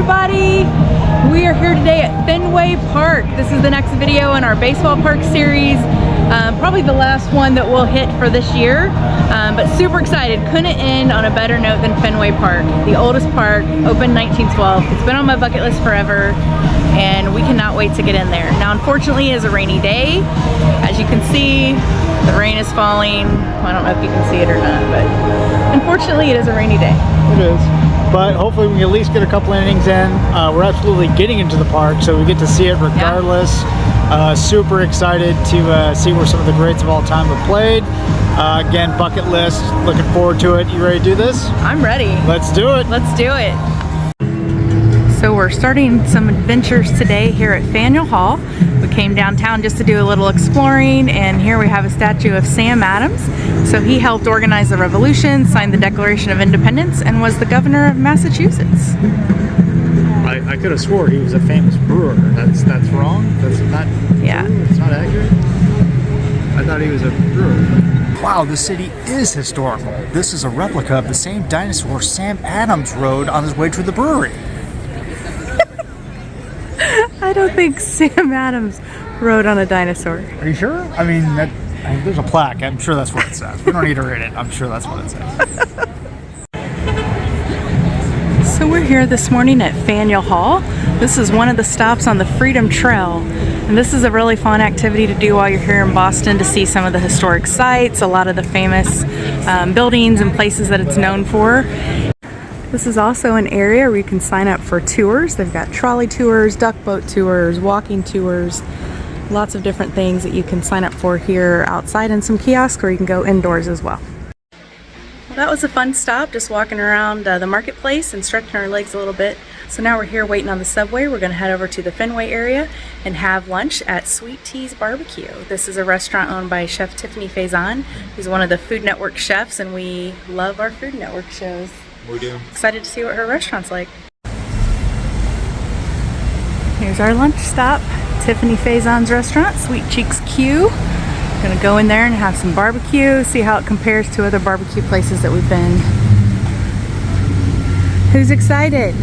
everybody! We are here today at Fenway Park. This is the next video in our baseball park series. Probably the last one that we'll hit for this year, but super excited. Couldn't end on a better note than Fenway Park. The oldest park, opened 1912. It's been on my bucket list forever, and we cannot wait to get in there. Now, unfortunately, it is a rainy day. As you can see, the rain is falling. I don't know if you can see it or not, but unfortunately, it is a rainy day. It is. But hopefully we can at least get a couple innings in. We're absolutely getting into the park, so we get to see it regardless. Yeah. Super excited to see where some of the greats of all time have played. Again, bucket list, looking forward to it. You ready to do this? I'm ready. Let's do it. Let's do it. So we're starting some adventures today here at Faneuil Hall. We came downtown just to do a little exploring, and here we have a statue of Sam Adams. So he helped organize the Revolution, signed the Declaration of Independence, and was the governor of Massachusetts. I could have swore he was a famous brewer. That's wrong. That's not. Yeah. True. It's not accurate. I thought he was a brewer. Wow, the city is historical. This is a replica of the same dinosaur Sam Adams rode on his way to the brewery. I don't think Sam Adams rode on a dinosaur. Are you sure? I mean, there's a plaque. I'm sure that's what it says. We don't need to read it. I'm sure that's what it says. So we're here this morning at Faneuil Hall. This is one of the stops on the Freedom Trail. And this is a really fun activity to do while you're here in Boston, to see some of the historic sites, a lot of the famous buildings and places that it's known for. This is also an area where you can sign up for tours. They've got trolley tours, duck boat tours, walking tours, lots of different things that you can sign up for here outside, and some kiosks, or you can go indoors as well. Well, that was a fun stop, just walking around the marketplace and stretching our legs a little bit. So now we're here waiting on the subway. We're going to head over to the Fenway area and have lunch at Sweet Tea's Barbecue. This is a restaurant owned by Chef Tiffany Faison, who's one of the Food Network chefs, and we love our Food Network shows. We do. Excited to see what her restaurant's like. Here's our lunch stop, Tiffany Faison's restaurant, Sweet Cheeks Q. Gonna go in there and have some barbecue, see how it compares to other barbecue places that we've been. Who's excited?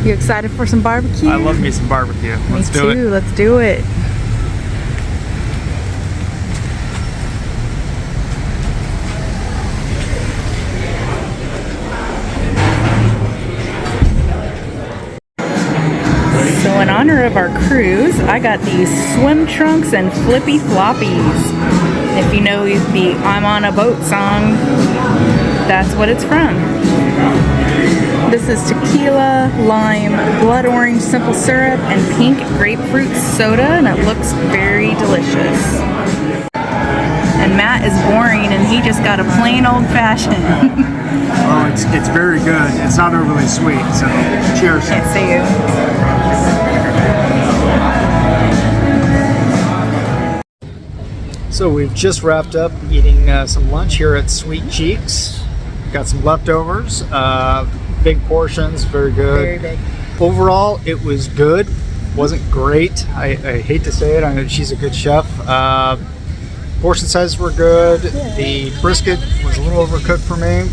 You excited for some barbecue? I love me some barbecue. Let's do it. Me too, let's do it. In honor of our cruise, I got these swim trunks and flippy floppies. If you know the I'm on a boat song, that's what it's from. This is tequila, lime, blood orange simple syrup, and pink grapefruit soda, and it looks very delicious. And Matt is boring, and he just got a plain old fashioned. Oh, it's very good. It's not overly sweet, so cheers. Can't see you. So we've just wrapped up eating some lunch here at Sweet Cheeks. Got some leftovers, big portions, very good. Very big. Overall, it was good. Wasn't great. I hate to say it. I know she's a good chef. Portion sizes were good. Yeah. The brisket was a little overcooked for me.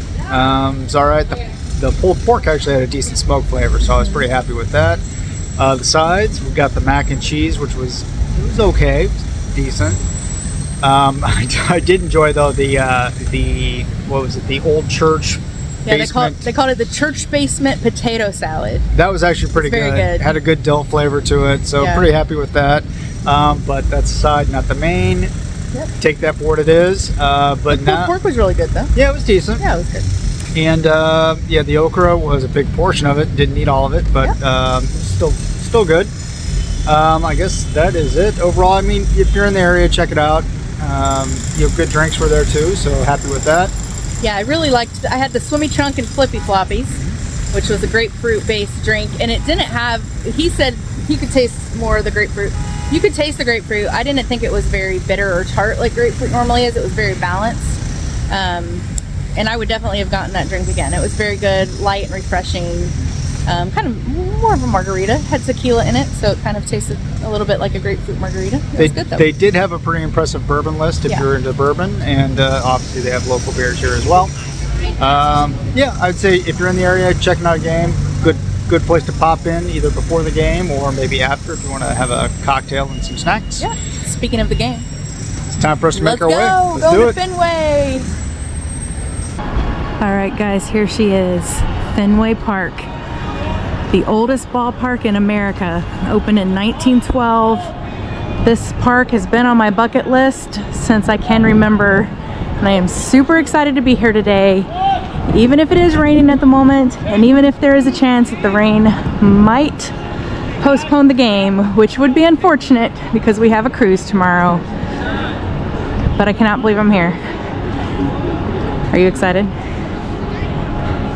It's all right. The pulled pork actually had a decent smoke flavor, so I was pretty happy with that. The sides, we've got the mac and cheese, which was okay, decent. I did enjoy though the what was it, the old church basement. They called it the church basement potato salad. That was actually pretty good. Very good. Had a good dill flavor to it, so pretty happy with that. But that's the side, not the main. Yep. Take that for what it is. But the pork was really good though. Yeah, it was decent. Yeah, it was good. And yeah, the okra was a big portion of it. Didn't eat all of it, but still good. I guess that is it. Overall, I mean, if you're in the area, check it out. You know, good drinks were there too, so happy with that. Yeah, I really liked. I had the swimmy trunk and flippy floppies, which was a grapefruit-based drink, and it didn't have. He said he could taste more of the grapefruit. You could taste the grapefruit. I didn't think it was very bitter or tart like grapefruit normally is. It was very balanced, and I would definitely have gotten that drink again. It was very good, light and refreshing. Kind of more of a margarita. Had tequila in it, so it kind of tasted a little bit like a grapefruit margarita. It was good though. They did have a pretty impressive bourbon list if you're into bourbon, and obviously they have local beers here as well. Yeah, I'd say if you're in the area, checking out a game, good place to pop in either before the game or maybe after if you want to have a cocktail and some snacks. Yeah. Speaking of the game, It's time for us to let's make our way. go. Let's do Go to it. Fenway. All right, guys, here she is, Fenway Park, the oldest ballpark in America, opened in 1912. This park has been on my bucket list since I can remember, and I am super excited to be here today, even if it is raining at the moment, and even if there is a chance that the rain might postpone the game, which would be unfortunate because we have a cruise tomorrow. But I cannot believe I'm here. Are you excited?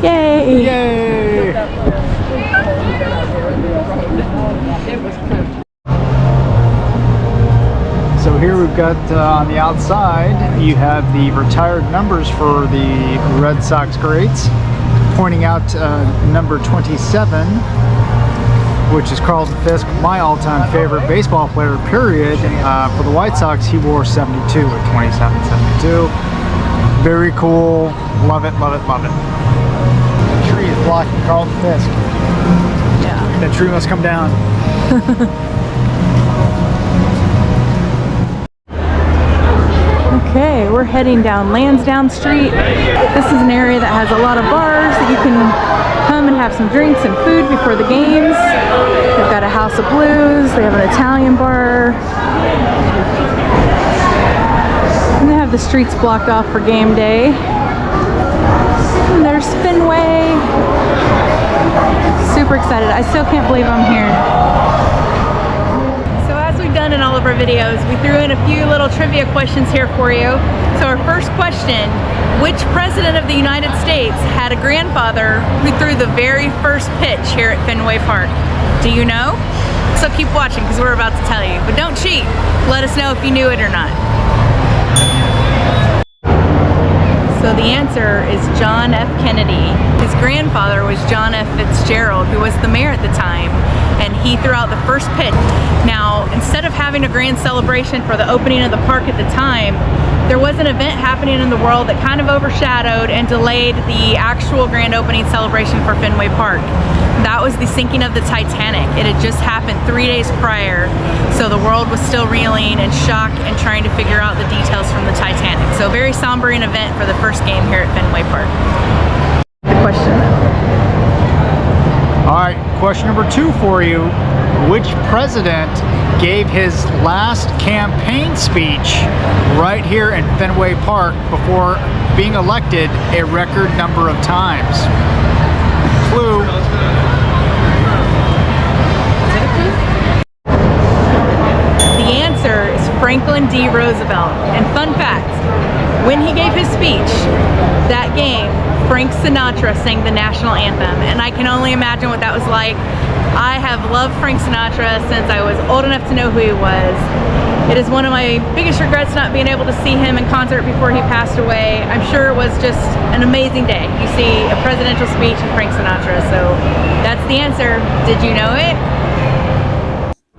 Yay! Yay! So here we've got on the outside, you have the retired numbers for the Red Sox greats, pointing out number 27, which is Carlton Fisk, my all-time favorite baseball player, period. For the White Sox, he wore 72 at 27, 72. Very cool. Love it, love it, love it. The tree is blocking Carlton Fisk. Yeah. That tree must come down. Okay, we're heading down Lansdowne Street. This is an area that has a lot of bars that you can come and have some drinks and food before the games. They've got a House of Blues, they have an Italian bar. And they have the streets blocked off for game day. And there's Fenway. Super excited. I still can't believe I'm here. So as we've done in all of our videos, we threw in a few little trivia questions here for you. So our first question, which president of the United States had a grandfather who threw the very first pitch here at Fenway Park? Do you know? So keep watching because we're about to tell you. But don't cheat. Let us know if you knew it or not. So the answer is John F. Kennedy. His grandfather was John F. Fitzgerald, who was the mayor at the time, and he threw out the first pitch. Now, instead of having a grand celebration for the opening of the park at the time, there was an event happening in the world that kind of overshadowed and delayed the actual grand opening celebration for Fenway Park. That was the sinking of the Titanic. It had just happened 3 days prior, so the world was still reeling in shock and trying to figure out the details from the Titanic. So very sombering event for the first game here at Fenway Park. The question. All right, question number 2 for you. Which president gave his last campaign speech right here in Fenway Park before being elected a record number of times? Clue. The answer is Franklin D. Roosevelt. And fun fact, when he gave his speech that game, Frank Sinatra sang the national anthem, and I can only imagine what that was like. I have loved Frank Sinatra since I was old enough to know who he was. It is one of my biggest regrets not being able to see him in concert before he passed away. I'm sure it was just an amazing day. You see a presidential speech and Frank Sinatra, so that's the answer. Did you know it?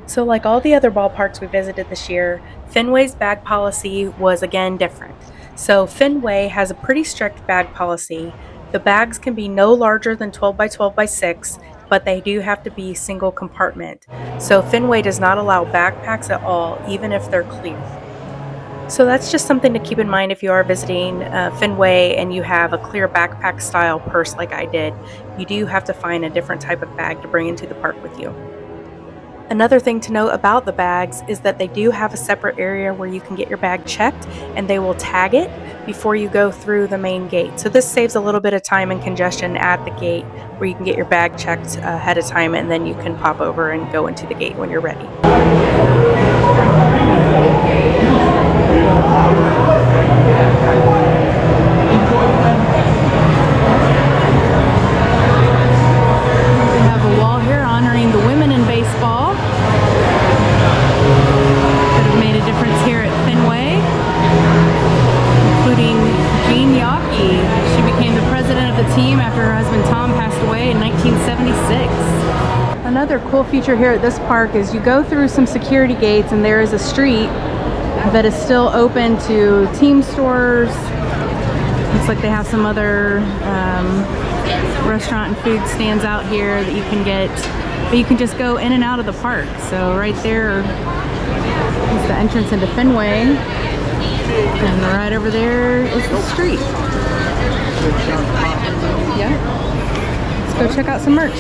So like all the other ballparks we visited this year, Fenway's bag policy was again different. So Fenway has a pretty strict bag policy. The bags can be no larger than 12 by 12 by 6, but they do have to be single compartment. So Fenway does not allow backpacks at all, even if they're clear. So that's just something to keep in mind if you are visiting Fenway and you have a clear backpack style purse like I did. You do have to find a different type of bag to bring into the park with you. Another thing to note about the bags is that they do have a separate area where you can get your bag checked, and they will tag it before you go through the main gate. So this saves a little bit of time and congestion at the gate where you can get your bag checked ahead of time, and then you can pop over and go into the gate when you're ready. We have a wall here honoring the women in baseball that have made a difference here at Fenway, including Jean Yawkey. She became the president of the team after her husband Tom passed away in 1976. Another cool feature here at this park is you go through some security gates and there is a street that is still open to team stores, Looks like they have some other restaurant and food stands out here that you can get, but you can just go in and out of the park. So right there is the entrance into Fenway, and right over there is the street. Yeah. Let's go check out some merch.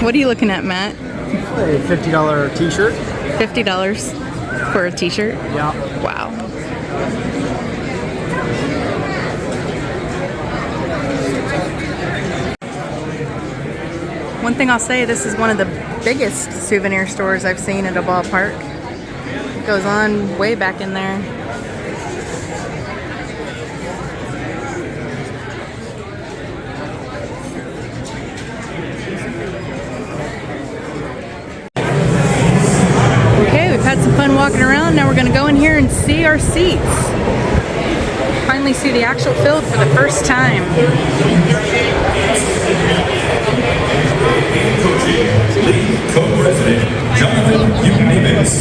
What are you looking at, Matt? A $50 t-shirt. $50 for a t-shirt? Yeah. Wow. One thing I'll say, this is one of the biggest souvenir stores I've seen at a ballpark. It goes on way back in there. Okay, we've had some fun walking around. Now we're going to go in here and see our seats. Finally see the actual field for the first time. League co-president Jonathan Eubanks.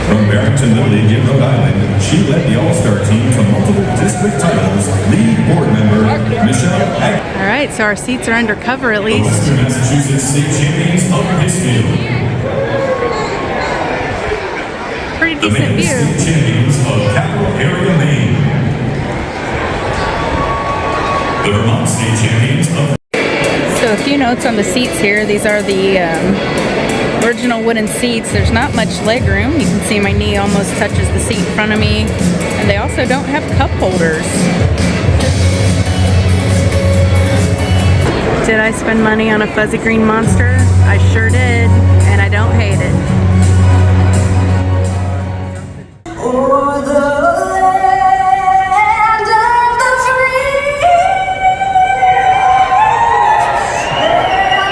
From Barrington Little League in Rhode Island, she led the All-Star team to multiple district titles. League board member Michelle Ag. All right, so our seats are under cover at The least. Western Massachusetts State Champions of Pittsfield. Pretty The decent men's view. state champions of Capital Area, Maine. The Vermont State champions of. So a few notes on the seats here. These are the original wooden seats. There's not much leg room. You can see my knee almost touches the seat in front of me. And they also don't have cup holders. Did I spend money on a fuzzy green monster? I sure did, and I don't hate it. O'er the land of the free and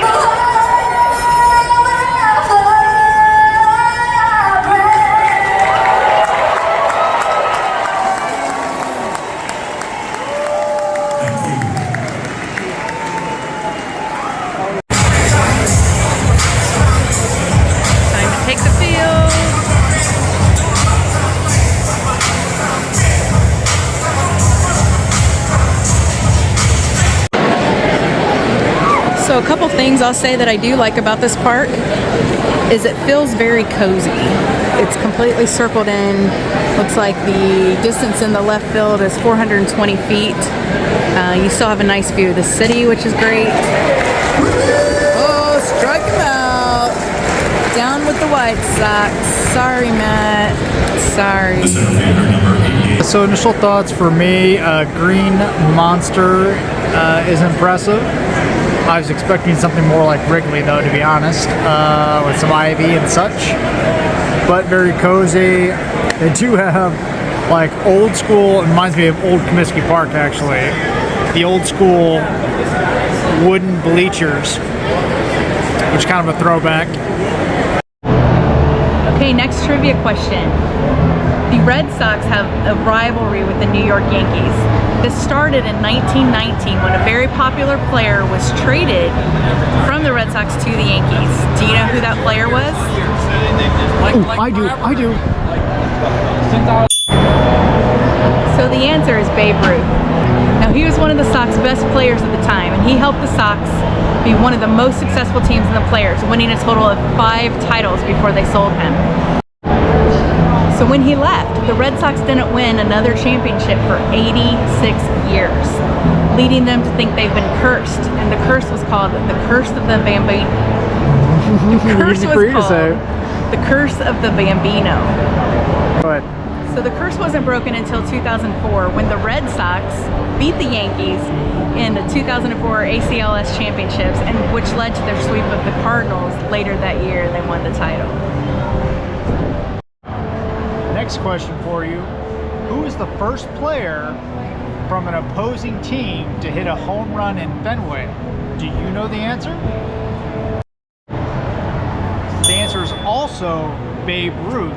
the Time to take the field. So a couple things I'll say that I do like about this park is it feels very cozy. It's completely circled in. Looks like the distance in the left field is 420 feet. You still have a nice view of the city, which is great. Oh, strike him out. Down with the White Sox. Sorry, Matt. Sorry. The center fielder number 88. So initial thoughts for me, Green Monster is impressive. I was expecting something more like Wrigley, though, to be honest, with some ivy and such. But very cozy. They do have like old school. It reminds me of old Comiskey Park, actually. The old school wooden bleachers, which is kind of a throwback. Okay, next trivia question. The Red Sox have a rivalry with the New York Yankees. This started in 1919 when a very popular player was traded from the Red Sox to the Yankees. Do you know who that player was? Ooh, I do. So the answer is Babe Ruth. Now he was one of the Sox best players at the time, and he helped the Sox be one of the most successful teams in the players, winning a total of 5 titles before they sold him. So when he left, the Red Sox didn't win another championship for 86 years, leading them to think they've been cursed. And the curse was called the Curse of the Bambino. The curse was called the Curse of the Bambino. Go ahead. So the curse wasn't broken until 2004 when the Red Sox beat the Yankees in the 2004 ACLS championships, and which led to their sweep of the Cardinals later that year, and they won the title. Next question for you. Who is the first player from an opposing team to hit a home run in Fenway? Do you know the answer? The answer is also Babe Ruth,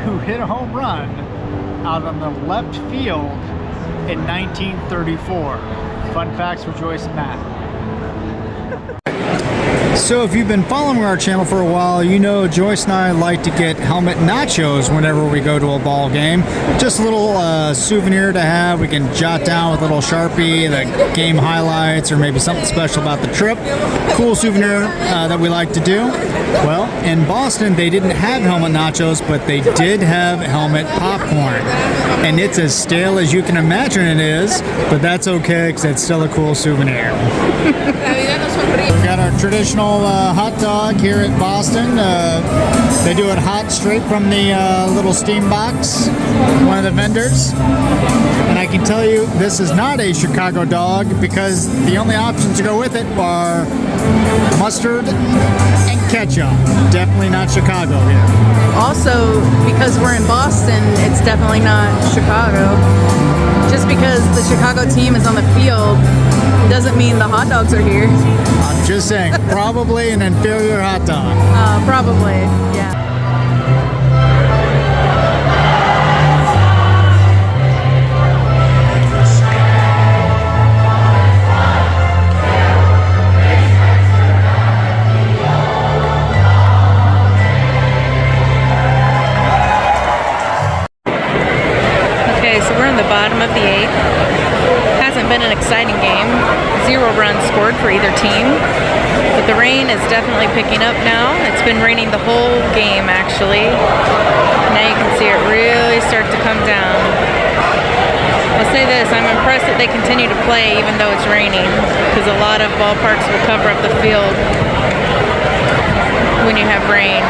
who hit a home run out on the left field in 1934. Fun facts for Joyce and Matt. So if you've been following our channel for a while, you know Joyce and I like to get helmet nachos whenever we go to a ball game. Just a little souvenir to have. We can jot down with a little Sharpie the game highlights or maybe something special about the trip. Cool souvenir that we like to do. Well, in Boston, they didn't have helmet nachos, but they did have helmet popcorn. And it's as stale as you can imagine it is, but that's okay because it's still a cool souvenir. We've got our traditional hot dog here at Boston. They do it hot straight from the little steam box, one of the vendors. And I can tell you this is not a Chicago dog because the only options to go with it are mustard and ketchup. Definitely not Chicago here. Also, because we're in Boston, it's definitely not Chicago. Just because the Chicago team is on the field doesn't mean the hot dogs are here. I'm just saying, probably an inferior hot dog. Probably, yeah. Okay, so we're in the bottom of the 8th. Hasn't been an exciting game. 0 runs scored for either team. But the rain is definitely picking up now. It's been raining the whole game, actually. Now you can see it really start to come down. I'll say this, I'm impressed that they continue to play even though it's raining, because a lot of ballparks will cover up the field when you have rain.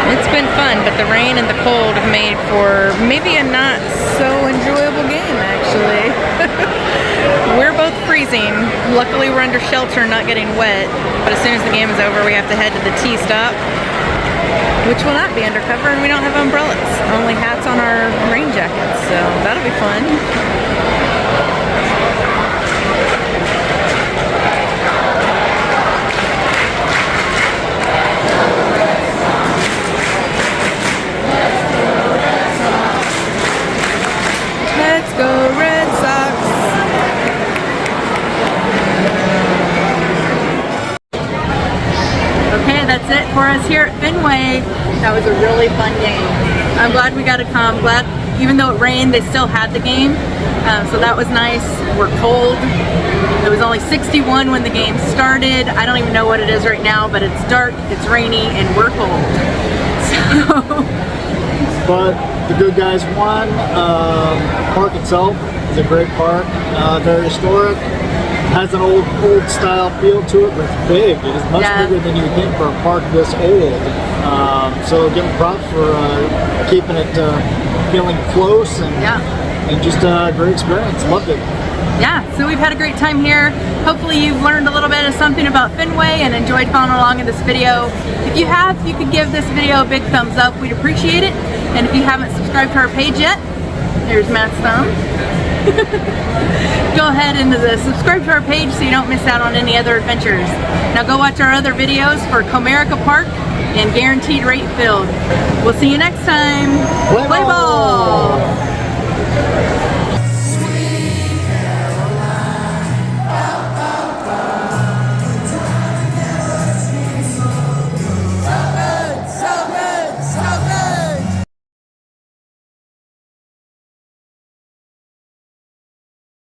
It's been fun, but the rain and the cold have made for maybe a not so enjoyable game, actually. We're both freezing. Luckily, we're under shelter, not getting wet. But as soon as the game is over, we have to head to the tee stop, which will not be undercover, and we don't have umbrellas. Only hats on our rain jackets, so that'll be fun. Let's go Red Sox! Okay, that's it for us here at Fenway. That was a really fun game. I'm glad we got to come. Glad, even though it rained, they still had the game. So that was nice. We're cold. It was only 61 when the game started. I don't even know what it is right now, but it's dark, it's rainy, and we're cold. So... But the good guys won. Park itself is a great park, very historic. Has an old style feel to it, but it's big. It is much bigger than you would think for a park this old. So give them props for keeping it feeling close and just a great experience. Loved it. Yeah, so we've had a great time here. Hopefully you've learned a little bit of something about Fenway and enjoyed following along in this video. If you have, you could give this video a big thumbs up. We'd appreciate it. And if you haven't subscribed to our page yet, there's Matt's thumb. Go ahead and subscribe to our page so you don't miss out on any other adventures. Now go watch our other videos for Comerica Park and Guaranteed Rate Field. We'll see you next time. Play ball!